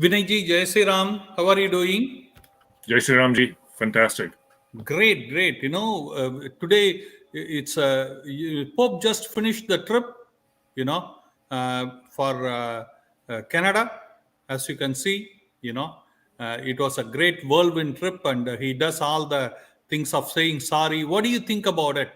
Vinayji, Jai Sri Ram, how are you doing? Jai Shri Ram ji, fantastic. Great, great. Today it's Pope just finished the trip, for Canada. As you can see, it was a great whirlwind trip, and he does all the things of saying sorry. What do you think about it?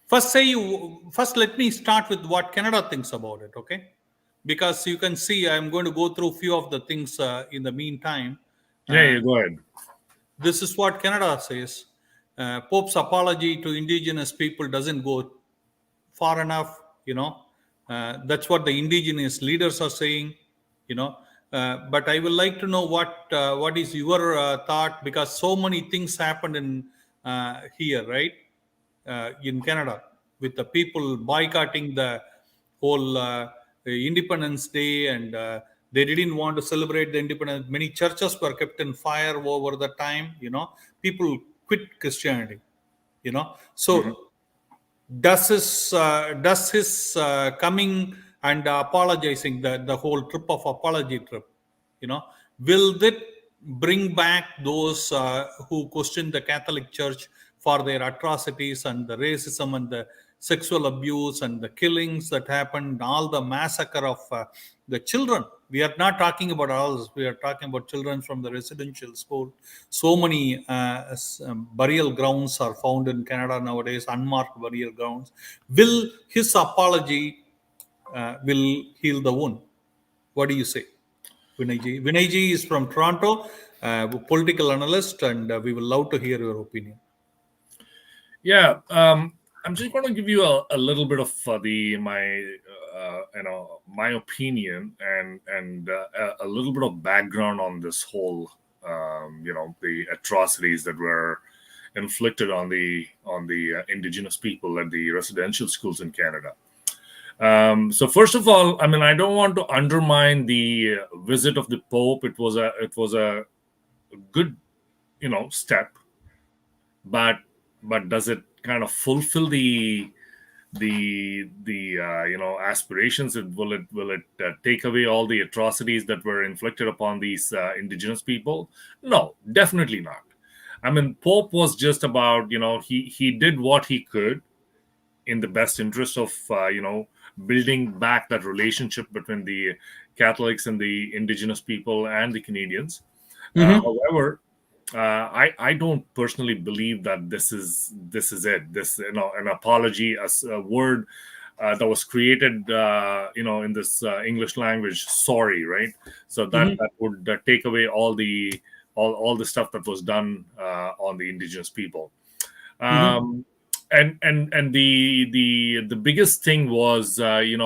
First. Let me start with what Canada thinks about it, okay? Because you can see, I'm going to go through a few of the things in the meantime. Yeah, Uh, yeah, go ahead. This is what Canada says. Pope's apology to Indigenous people doesn't go far enough. That's what the Indigenous leaders are saying. You know, but I would like to know what is your thought, because so many things happened in here, right? In Canada, with the people boycotting the whole Independence Day, and they didn't want to celebrate the independence. Many churches were kept in fire over the time. People quit Christianity. Mhm. So does his coming and apologizing, the whole trip of apology trip, you know will that bring back those who question the Catholic Church for their atrocities and the racism and the sexual abuse and the killings that happened, all the massacre of the children? We are not talking about ours, we are talking about children from the residential school. So many burial grounds are found in Canada nowadays, unmarked burial grounds. Will his apology will heal the wound? What do you say, Vinayji? Vinayji is from Toronto, political analyst, and we will love to hear your opinion. Yeah, I'm just going to give you a little bit of my opinion and a little bit of background on this whole the atrocities that were inflicted on the Indigenous people at the residential schools in Canada. So first of all, I mean, I don't want to undermine the visit of the Pope. It was a good step, but does it kind of fulfill the aspirations? Will it take away all the atrocities that were inflicted upon these Indigenous people? No, definitely not. I mean, Pope was just about, he did what he could in the best interest of building back that relationship between the Catholics and the Indigenous people and the Canadians. Mm-hmm. However, I don't personally believe that this is it. This, an apology, as a word that was created in this English language, sorry, right? So that would take away all the stuff that was done on the Indigenous people. Mm-hmm. um, and the biggest thing was, you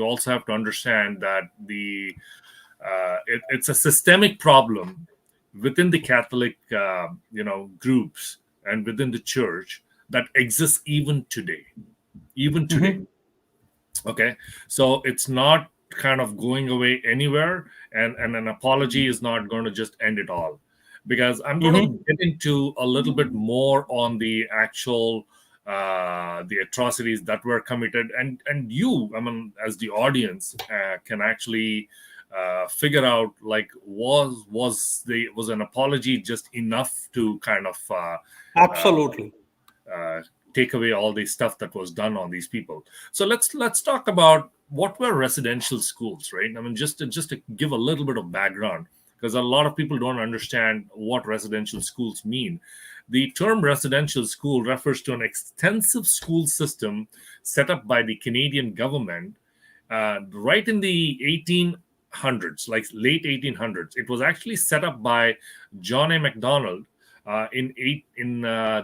also have to understand that it's a systemic problem within the Catholic groups and within the church that exists even today. Mm-hmm. Okay, so it's not kind of going away anywhere, and an apology is not going to just end it all, because I'm going to Mm-hmm. get into a little bit more on the actual the atrocities that were committed, and you, I mean, as the audience, can actually figure out, like, was an apology just enough to kind of uh, Absolutely. uh, take away all the stuff that was done on these people. So let's talk about what were residential schools, right? I mean, just to give a little bit of background, because a lot of people don't understand what residential schools mean. The term residential school refers to an extensive school system set up by the Canadian government right in the 1800s, like late 1800s. It was actually set up by John A. Macdonald in the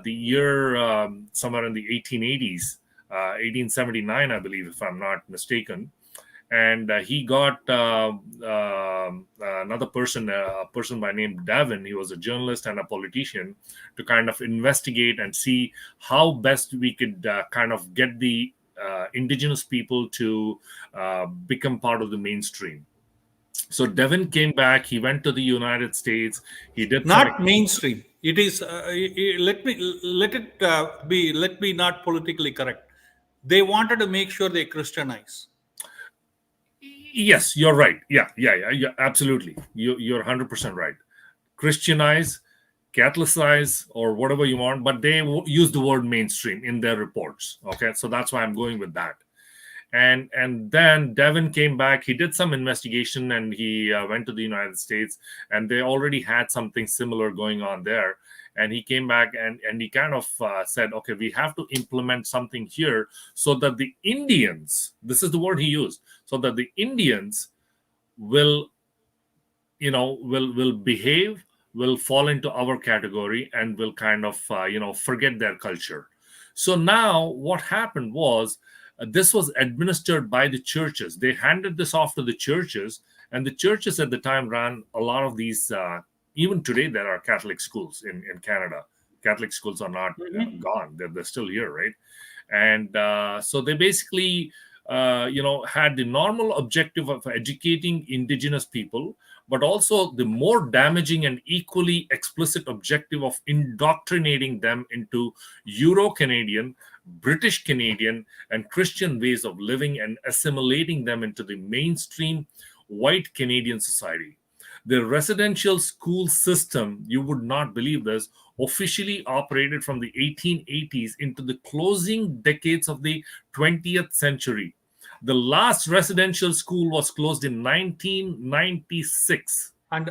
year, somewhere in the 1880s, 1879, I believe, if I'm not mistaken. And he got another person, a person by name Davin. He was a journalist and a politician, to kind of investigate and see how best we could kind of get the Indigenous people to become part of the mainstream. So Devin came back. He went to the United States. He did some. Not mainstream. It is, let me not politically correct. They wanted to make sure they Christianize. Yes, you're right. Yeah, absolutely. You're 100% right. Christianize, Catholicize, or whatever you want, but they use the word mainstream in their reports. Okay, so that's why I'm going with that. And then Devin came back. He did some investigation, and he went to the United States, and they already had something similar going on there. And he came back, and he kind of said, okay, we have to implement something here so that the Indians, this is the word he used, so that the Indians will, will behave, will fall into our category, and will kind of forget their culture. So now what happened was, this was administered by the churches. They handed this off to the churches, and the churches at the time ran a lot of these. Even today there are Catholic schools in Canada. Catholic schools are not Mhm. gone. They're still here, right? And so they basically had the normal objective of educating Indigenous people, but also the more damaging and equally explicit objective of indoctrinating them into Euro Canadian, British Canadian, and Christian ways of living, and assimilating them into the mainstream white Canadian society. The residential school system, you would not believe this, officially operated from the 1880s into the closing decades of the 20th century. The last residential school was closed in 1996. And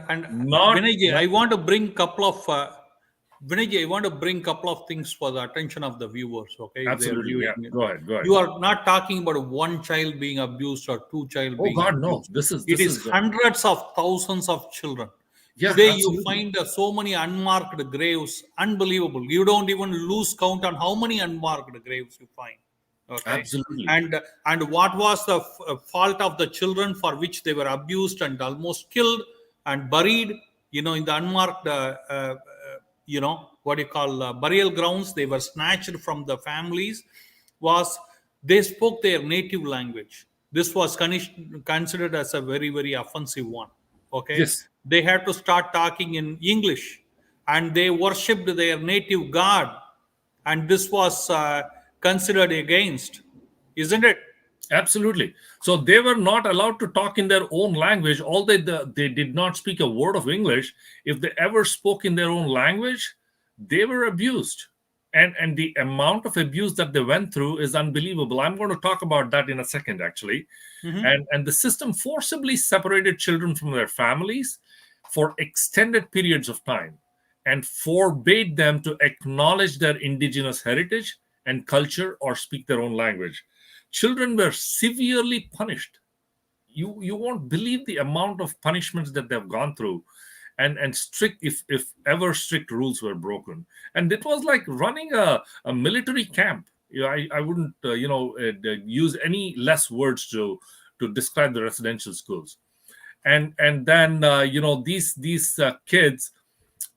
Not, Vinayji, not I want to bring couple of Vinayji, I want to bring couple of things for the attention of the viewers. Okay, if they are absolutely. Yeah. viewing it, Go ahead. Go ahead. you are not talking about one child being abused or two child Oh being God, no. abused. This is It this is is hundreds of thousands of children. yeah, Today you absolutely. find so many unmarked graves, unbelievable. You don't even lose count on how many unmarked graves you find. Okay, Absolutely. and what was the fault of the children for which they were abused and almost killed and buried? In the unmarked, what you call burial grounds, they were snatched from the families. Was they spoke their native language? This was considered as a very very offensive one. Okay, Yes. they had to start talking in English, and they worshipped their native god, and this was considered against, isn't it? Absolutely. So they were not allowed to talk in their own language. They did not speak a word of English. If they ever spoke in their own language, they were abused. And the amount of abuse that they went through is unbelievable. I'm going to talk about that in a second, actually. Mhm. And the system forcibly separated children from their families for extended periods of time, and forbade them to acknowledge their indigenous heritage and culture or speak their own language. Children were severely punished. You won't believe the amount of punishments that they've gone through, and strict, if ever strict rules were broken. And it was like running a military camp. I wouldn't use any less words to describe the residential schools. And then these kids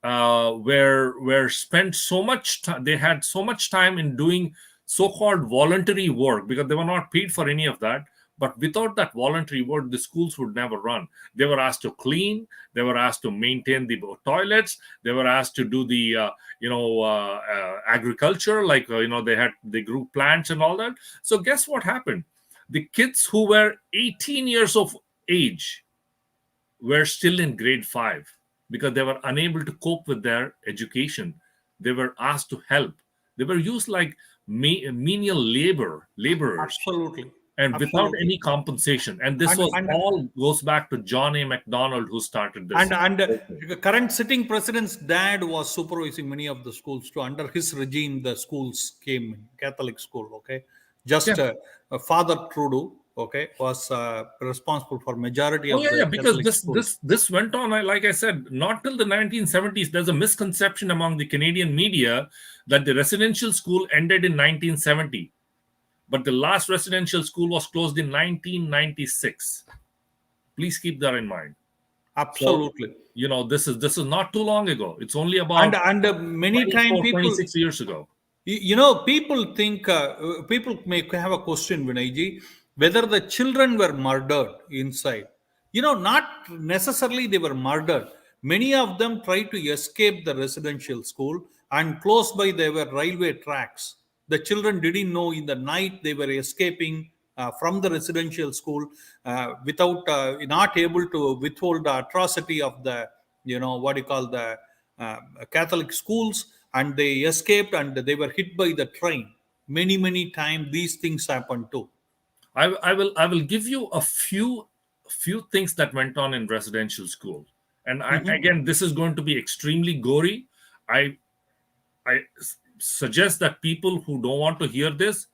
were spent so much time. They had so much time in doing so-called voluntary work, because they were not paid for any of that. But without that voluntary work, the schools would never run. They were asked to clean, they were asked to maintain the toilets, they were asked to do the agriculture, like they grew plants and all that. So guess what happened? The kids who were 18 years of age were still in grade 5, because they were unable to cope with their education. They were asked to help. They were used like menial laborers, Absolutely, and without absolutely. any compensation. And this and was and all goes back to John A. Macdonald, who started and this. and the current sitting president's dad was supervising many of the schools too. Under his regime, the schools came in Catholic school. Okay, Yeah. just Father Trudeau, okay, was responsible for majority Oh of yeah, yeah. the Because Catholic this schools. this this went on. Like I said, not till the 1970s. There's a misconception among the Canadian media that the residential school ended in 1970, but the last residential school was closed in 1996. Please keep that in mind. So, Absolutely. this is not too long ago. It's only and about and many time 24, people, 26 years ago. people think, people may have a question, Vinayji, whether the children were murdered inside. Not necessarily they were murdered. Many of them tried to escape the residential school, and close by there were railway tracks. The children didn't know in the night they were escaping from the residential school without not able to withhold the atrocity of the, what you call the Catholic schools, and they escaped and they were hit by the train. Many times these things happen too. I will give you a few things that went on in residential school. And Hmm. again, this is going to be extremely gory. I suggest that people who don't want to hear this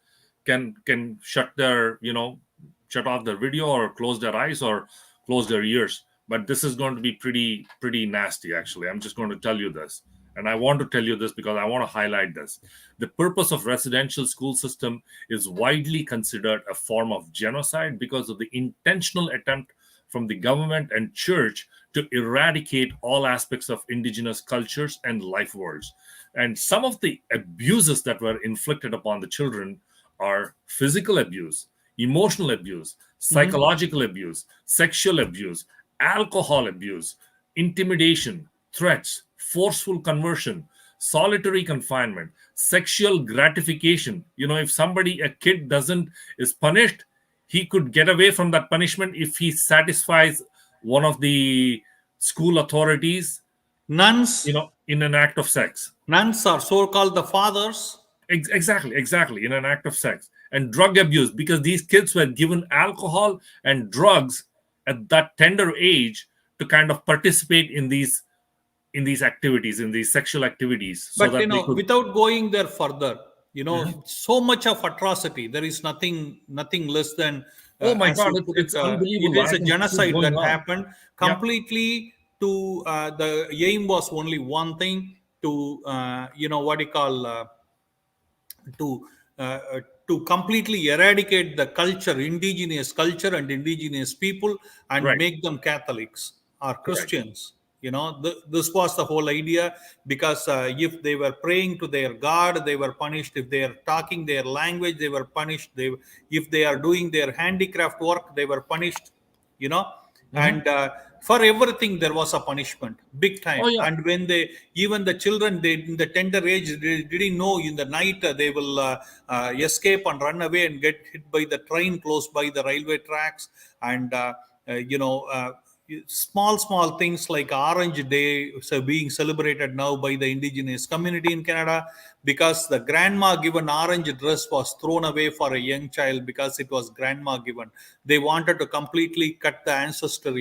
can shut off their video or close their eyes or close their ears. But this is going to be pretty nasty. Actually, I'm just going to tell you this, and I want to tell you this because I want to highlight this. The purpose of residential school system is widely considered a form of genocide because of the intentional attempt from the government and church to eradicate all aspects of indigenous cultures and life worlds. And some of the abuses that were inflicted upon the children are physical abuse, emotional abuse, Hmm. psychological abuse, sexual abuse, alcohol abuse, intimidation, threats, forceful conversion, solitary confinement, sexual gratification. If a kid doesn't is punished, he could get away from that punishment if he satisfies one of the school authorities, Nuns, in an act of sex. nuns are so called the fathers. Exactly, in an act of sex. And drug abuse, because these kids were given alcohol and drugs at that tender age to kind of participate in these activities, in these sexual activities, so But that they could. without going there further, Mhm. so much of atrocity. There is nothing less than, Oh my as God, you it's, put it. it's It unbelievable. is I a can keep genocide going that on. happened Yeah. completely. To the aim was only one thing, to what you call, to uh, uh, to completely eradicate the culture, indigenous culture and indigenous people, and Right. make them Catholics or Correct. Christians. This was the whole idea, because if they were praying to their God, they were punished. If they are talking their language, they were punished. If they are doing their handicraft work, they were punished. you know Hmm. and for everything there was a punishment, big Oh time. yeah. And when they, even the children, they in the tender age, they didn't know in the night they will escape and run away and get hit by the train close by the railway tracks. And uh, you know uh, small things like Orange Day, so being celebrated now by the indigenous community in Canada, because the grandma given orange dress was thrown away for a young child because it was grandma given. They wanted to completely cut the ancestral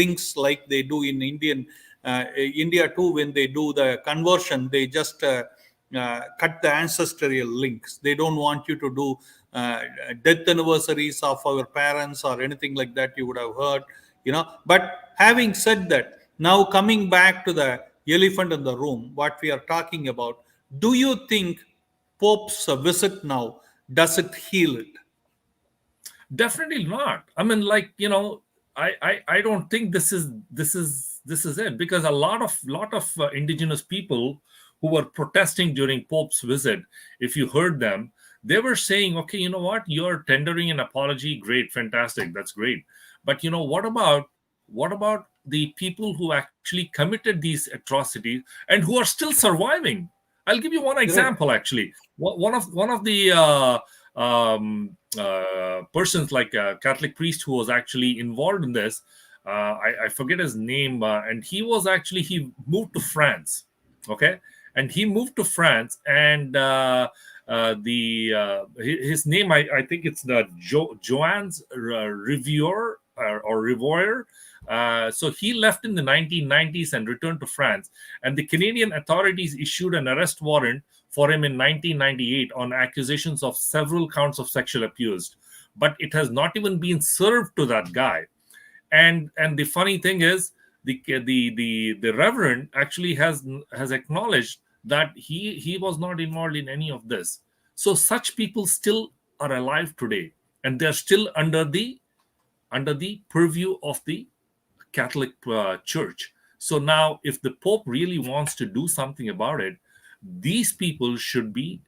links like they do in India too. When they do the conversion, they just cut the ancestral links. They don't want you to do uh, death anniversaries of our parents or anything like that. You would have heard. But having said that, now coming back to the elephant in the room, what we are talking about, do you think Pope's visit now, does it heal it? Definitely not. I mean, like, I don't think this is it, because a lot of indigenous people who were protesting during Pope's visit, if you heard them, they were saying, okay, you know what, you're tendering an apology, great, fantastic, that's great. But what about the people who actually committed these atrocities and who are still surviving? I'll give you one Correct. example. Actually, one of the persons, like a Catholic priest who was actually involved in this. I forget his name, and he moved to France. Okay, and he moved to France, and the his name, I think it's the Joanne's Riviere, or Rivoire. So he left in the 1990s and returned to France, and the Canadian authorities issued an arrest warrant for him in 1998 on accusations of several counts of sexual abuse. But it has not even been served to that guy. And the funny thing is, the reverend actually has acknowledged that he was not involved in any of this. So such people still are alive today, and they're still under the purview of the Catholic Church. So now, if the Pope really wants to do something about it, these people should be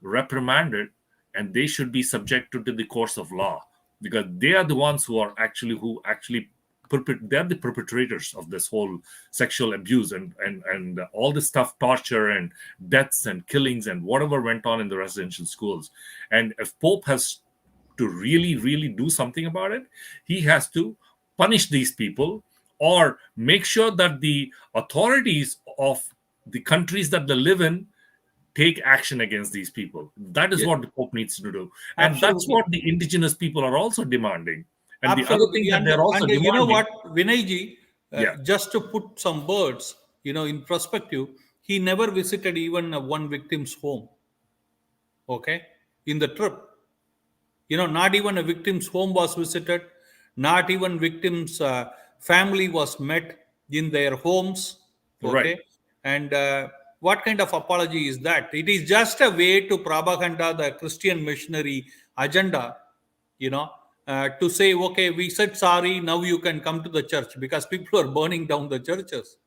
reprimanded, and they should be subjected to the course of law, because they are the ones who actually they're the perpetrators of this whole sexual abuse, and all this stuff, torture and deaths and killings and whatever went on in the residential schools. And if Pope has to really do something about it, he has to punish these people, or make sure that the authorities of the countries that they live in take action against these people. That is Yeah, what the Pope needs to do. And that's absolutely. what the indigenous people are also demanding. And the other thing Absolutely. that they're also And you know demanding, what, Vinayji, yeah, just to put some words, in perspective, he never visited even one victim's home, okay, in the trip. Not even a victim's home was visited, not even victims' family was met in their homes, right. okay. And what kind of apology is that? It is just a way to propaganda the Christian missionary agenda, you know, to say, okay, we said sorry, now you can come to the church, because people are burning down the churches.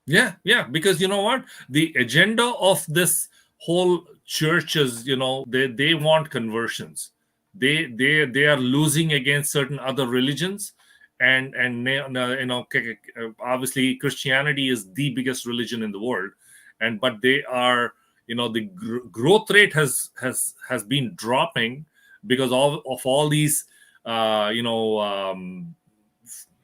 Yeah, yeah, because you know what? The agenda of this whole church is, they want conversions. They are losing against certain other religions, and obviously Christianity is the biggest religion in the world, and but they are, the growth rate has been dropping because of all these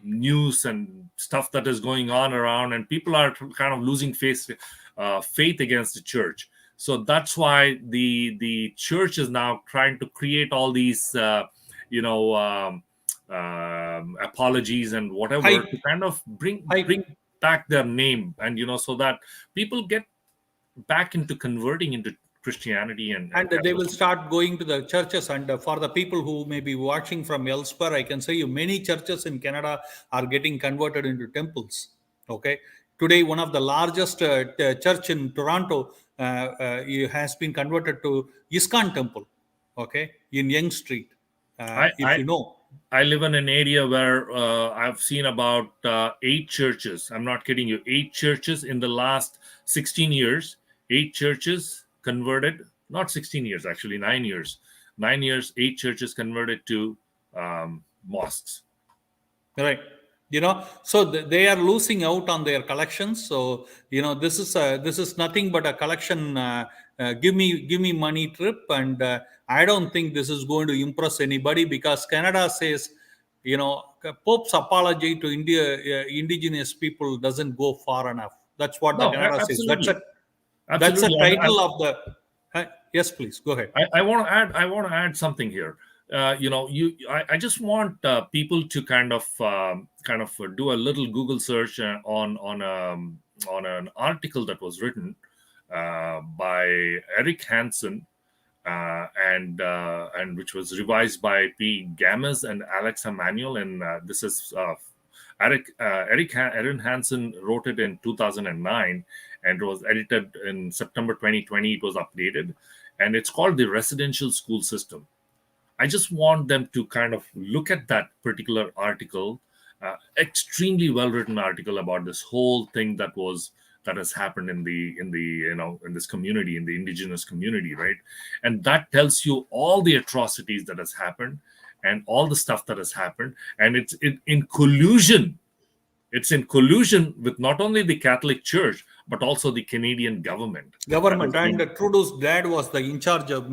news and stuff that is going on around, and people are kind of losing faith against the church. So that's why the church is now trying to create all these you know apologies and whatever, Hype, to kind of bring hype. back their name, and so that people get back into converting into Christianity and And they will Catholicism. start going to the churches. And for the people who may be watching from elsewhere, I can say you many churches in Canada are getting converted into temples. Okay, today one of the largest church in Toronto has been converted to ISKCON temple. Okay, in Yonge Street, I, if I you know. I live in an area where I've seen about 8 churches. I'm not kidding you. 8 churches in the last 16 years. 8 churches converted. Not 16 years, actually, 9 years. 9 years, 8 churches converted to mosques. Right. So they are losing out on their collections. So this is nothing but a collection. Give me money trip, and I don't think this is going to impress anybody, because Canada says, Pope's apology to indigenous people doesn't go far enough. That's what the No, Canada says. That's absolutely. a that's a Absolutely. title of the. Yes, please go ahead. I want to add. I want to add something here. I just want people to kind of do a little Google search on an article that was written by Eric Hansen, and which was revised by P. Gammas and Alex Emanuel, and this is Erin Hansen wrote it in 2009, and it was edited in September 2020. It was updated, and it's called the residential school system. I just want them to kind of look at that particular article, extremely well written article about this whole thing that has happened in this community, in the indigenous community, right? And that tells you all the atrocities that has happened and all the stuff that has happened, and in collusion. It's in collusion with not only the Catholic Church but also the Canadian government that Government, has and been. Trudeau's dad was the in charge of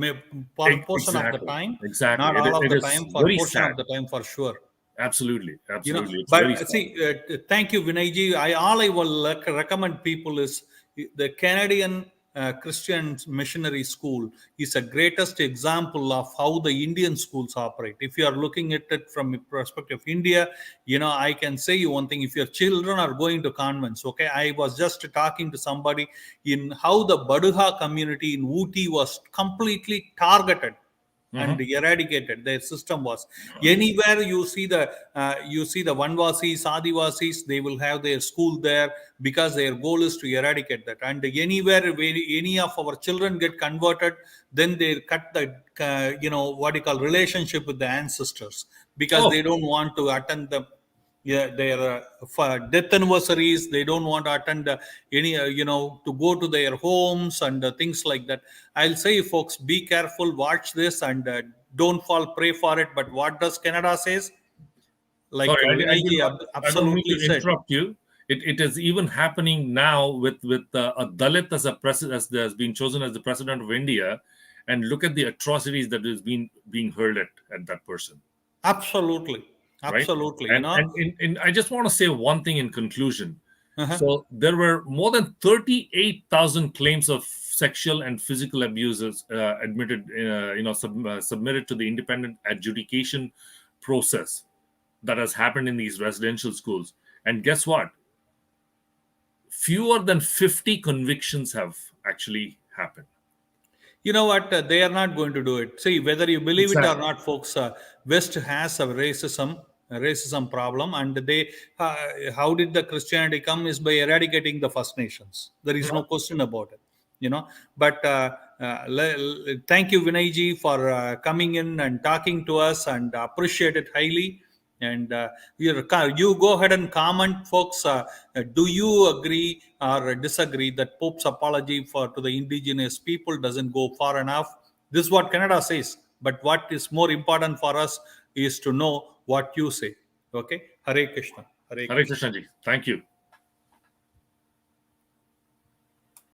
portion of the Exactly, time, exactly. not It, all of it the is time, for very portion sad. of the time, for sure. Absolutely, absolutely. It's But very sad. see, thank you, Vinayji. I will recommend people is the Canadian Christian missionary school is a greatest example of how the Indian schools operate. If you are looking at it from the perspective of India, I can say you one thing: if your children are going to convents, okay, I was just talking to somebody in how the Baduha community in Ooty was completely targeted and Mhm. eradicated. Their system was, anywhere you see the Vanvasis, Adivasis, they will have their school there, because their goal is to eradicate that. And anywhere where any of our children get converted, then they cut the what you call relationship with the ancestors, because they Oh, don't want to attend the, yeah, their for death anniversaries. They don't want to attend any to go to their homes and things like that. I'll say, folks, be careful, watch this, and don't fall prey for it. But what does Canada says? Like sorry, I did Vinayji not. I don't mean absolutely to said. interrupt you. It is even happening now with a Dalit as a president, has been chosen as the president of India, and look at the atrocities that is being hurled at that person, Absolutely. right? Absolutely. And I just want to say one thing in conclusion. Uh-huh. So there were more than 38,000 claims of sexual and physical abuses submitted to the independent adjudication process that has happened in these residential schools. And guess what? Fewer than 50 convictions have actually happened. You know what? They are not going to do it. See, whether you believe it or Exactly. not, folks, West has a racism problem, and they how did the Christianity come is by eradicating the First Nations. There is no question about it. But thank you, Vinayji, for coming in and talking to us, and appreciate it highly. And you go ahead and comment, folks. Do you agree or disagree that Pope's apology to the indigenous people doesn't go far enough? This is what Canada says. But what is more important for us is to know what you say. Okay? Hare Krishna. Hare Hare Krishna. Krishna ji. Thank you.